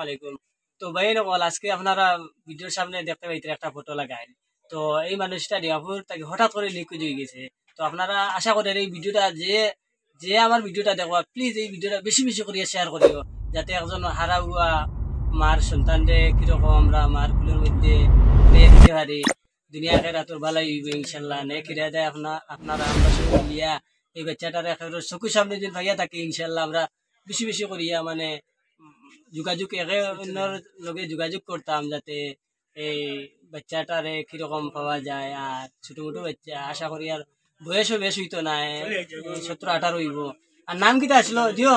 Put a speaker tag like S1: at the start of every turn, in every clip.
S1: আলাইকুম। তো ভাই নকল আজকে আপনারা ভিডিওর সামনে দেখতে পাইতেন একটা ফটো লাগায়। তো এই মানুষটা ডিমাপুর তাকে হঠাৎ করে নিখোঁজ হয়ে গেছে। তো আপনারা আশা করেন এই ভিডিওটা যে যে আমার ভিডিওটা দেখবা প্লিজ এই ভিডিওটা বেশি বেশি করিয়া শেয়ার করিও, যাতে একজন হারা হুয়া মার সন্তানরে কিরকম আমরা মার কুলের মধ্যে পেয়ে দিতে পারি। দুনিয়া খেরাতর ভালাই হইবে ইনশাল্লাহ। নে কিরা দেয় আপনারা আমরা সব মিলিয়া এই বাচ্চাটার একেবারে চোখের সামনে যদি ভাইয়া থাকে ইনশাল্লাহ আমরা বেশি বেশি করিয়া মানে যোগাযোগ একে অন্যর লগে যোগাযোগ করতাম, যাতে এই বাচ্চাটারে কিরকম পাওয়া যায়। আর ছোট মোটো বাচ্চা আশা করি আর বয়সও বেশ হইতো না, 17-18 হইব। আর নাম কিটা আসলো দিও,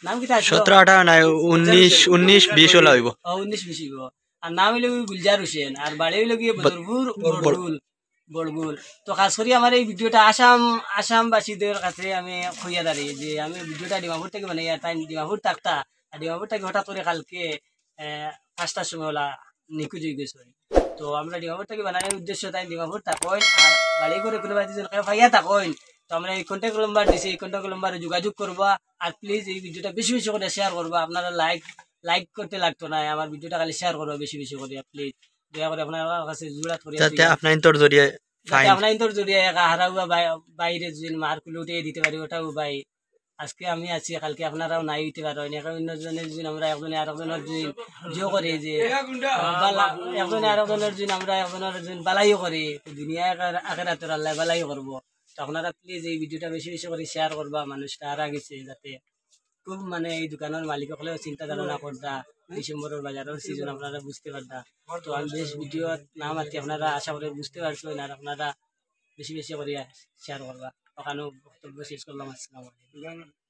S1: নাম কিটা আসলো
S2: 17-18 নাই 19-20 হলা হইব।
S1: 19-20 হইব। আর নাম হইল গুলজার হোসেন, আর বাড়ি হইল গিয়ে বদরপুর বড়গুল। তো খাস করি আমার এই ভিডিওটা আসামবাসীদের কাছে আমি খুঁজে দাঁড়িয়ে যে আমি ভিডিওটা ডিমাপুর থেকে বানাই, তাই ডিমাপুর থাকতা আর ডিমাপুর থেকে হঠাৎ করে কালকে 5টার সময় ওলা নিখোঁজ হয়ে গেছে। তো আমরা ডিমাপুর থেকে বানানোর উদ্দেশ্য তাই ডিমাপুর থাকেন আর বাড়ি করে কোনো বাড়ি ভাইয়া থাকেন। তো আমরা এই কন্ট্যাক্ট নাম্বার দিছি, এই কন্ট্যাক্ট নাম্বারে যোগাযোগ করবা। আর প্লিজ এই ভিডিওটা বেশি বেশি করে শেয়ার করবা। আপনারা লাইক করতে লাগতো না, আমার ভিডিওটা খালি শেয়ার করবা বেশি বেশি করে প্লিজ। দয়া করে আপনার কাছে জোড়া করে
S2: যাতে আপনার তোর জরিয়ে
S1: আপনার তোর জড়িয়ে হারা হুয়া বাইরে যদি মার কুলে উঠিয়ে দিতে পারি ওটাও ভাই। আজকে আমি আছি, কালকে আপনারাও নাই হইতে পারেন। অন্যজনের যদি আমরা একজনে আর একজনের যদি জিও করি যে একজনে আর একজনের যদি আমরা একজনের যদি বালাইও করি, দুনিয়া আখেরাতের আল্লাহ বালাইও করবো। তো আপনারা প্লিজ এই ভিডিওটা বেশি বেশি করে শেয়ার করবা। মানুষটা হারা গেছে, যাতে খুব মানে এই দোকানের মালিক হলেও চিন্তা ধারণা করতা ডিসেম্বরের বাজারের সিজন আপনারা বুঝতে পারতা। তো আমি বেশ ভিডিও নাম আর কি আপনারা আশা করে বুঝতে পারছেন, আর আপনারা বেশি বেশি করে শেয়ার করবা। ওখানেও বক্তব্য শেষ করলাম। আসসালামু আলাইকুম।